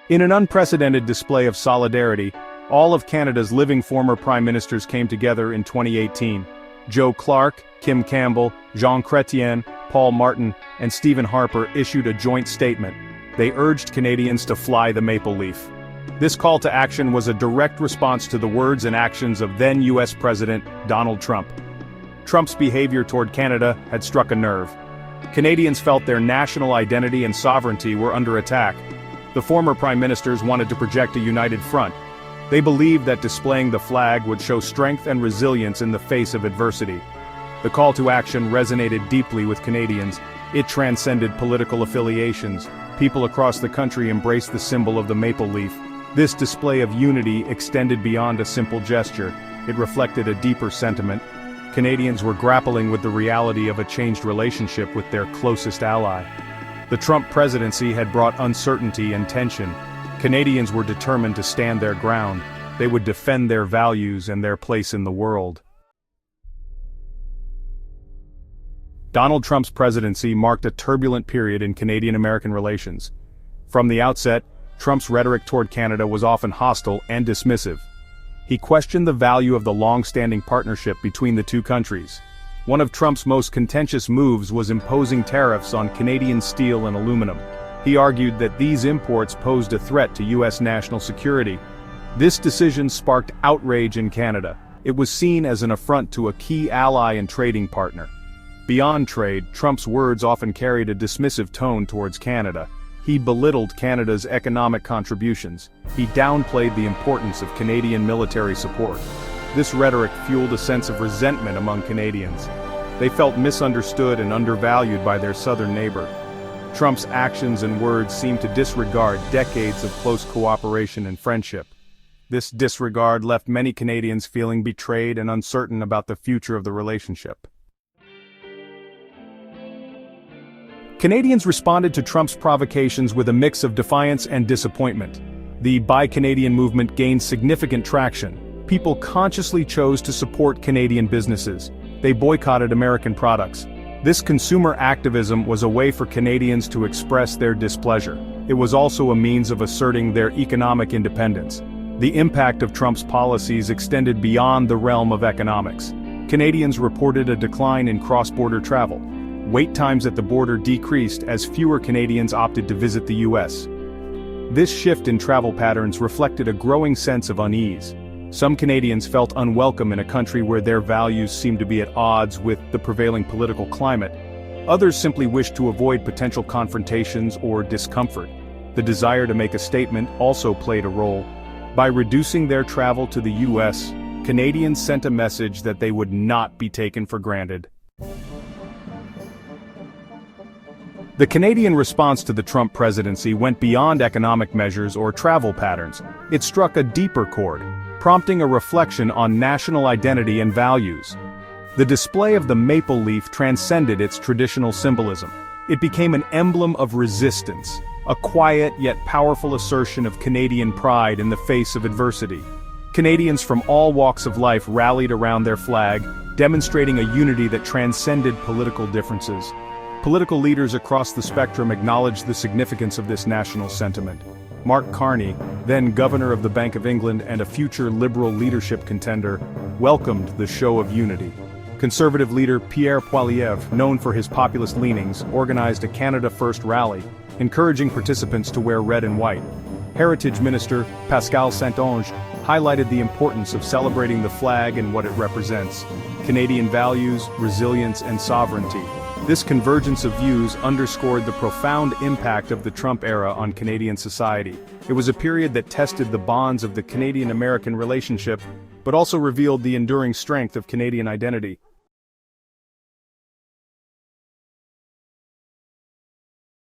In an unprecedented display of solidarity, all of Canada's living former prime ministers came together in 2018. Joe Clark, Kim Campbell, Jean Chrétien, Paul Martin, and Stephen Harper issued a joint statement. They urged Canadians to fly the maple leaf. This call to action was a direct response to the words and actions of then U.S. President Donald Trump. Trump's behavior toward Canada had struck a nerve. Canadians felt their national identity and sovereignty were under attack. The former prime ministers wanted to project a united front. They believed that displaying the flag would show strength and resilience in the face of adversity. The call to action resonated deeply with Canadians. It transcended political affiliations. People across the country embraced the symbol of the maple leaf. This display of unity extended beyond a simple gesture. It reflected a deeper sentiment. Canadians were grappling with the reality of a changed relationship with their closest ally. The Trump presidency had brought uncertainty and tension. Canadians were determined to stand their ground. They would defend their values and their place in the world. Donald Trump's presidency marked a turbulent period in Canadian-American relations. From the outset, Trump's rhetoric toward Canada was often hostile and dismissive. He questioned the value of the long-standing partnership between the two countries. One of Trump's most contentious moves was imposing tariffs on Canadian steel and aluminum. He argued that these imports posed a threat to U.S. national security. This decision sparked outrage in Canada. It was seen as an affront to a key ally and trading partner. Beyond trade, Trump's words often carried a dismissive tone towards Canada. He belittled Canada's economic contributions. He downplayed the importance of Canadian military support. This rhetoric fueled a sense of resentment among Canadians. They felt misunderstood and undervalued by their southern neighbor. Trump's actions and words seemed to disregard decades of close cooperation and friendship. This disregard left many Canadians feeling betrayed and uncertain about the future of the relationship. Canadians responded to Trump's provocations with a mix of defiance and disappointment. The Buy Canadian movement gained significant traction. People consciously chose to support Canadian businesses. They boycotted American products. This consumer activism was a way for Canadians to express their displeasure. It was also a means of asserting their economic independence. The impact of Trump's policies extended beyond the realm of economics. Canadians reported a decline in cross-border travel. Wait times at the border decreased as fewer Canadians opted to visit the U.S. This shift in travel patterns reflected a growing sense of unease. Some Canadians felt unwelcome in a country where their values seemed to be at odds with the prevailing political climate. Others simply wished to avoid potential confrontations or discomfort. The desire to make a statement also played a role. By reducing their travel to the U.S., Canadians sent a message that they would not be taken for granted. The Canadian response to the Trump presidency went beyond economic measures or travel patterns. It struck a deeper chord, prompting a reflection on national identity and values. The display of the maple leaf transcended its traditional symbolism. It became an emblem of resistance, a quiet yet powerful assertion of Canadian pride in the face of adversity. Canadians from all walks of life rallied around their flag, demonstrating a unity that transcended political differences. Political leaders across the spectrum acknowledged the significance of this national sentiment. Mark Carney, then Governor of the Bank of England and a future Liberal leadership contender, welcomed the show of unity. Conservative leader Pierre Poilievre, known for his populist leanings, organized a Canada First rally, encouraging participants to wear red and white. Heritage Minister Pascal Saint-Onge highlighted the importance of celebrating the flag and what it represents: Canadian values, resilience, and sovereignty. This convergence of views underscored the profound impact of the Trump era on Canadian society. It was a period that tested the bonds of the Canadian-American relationship, but also revealed the enduring strength of Canadian identity.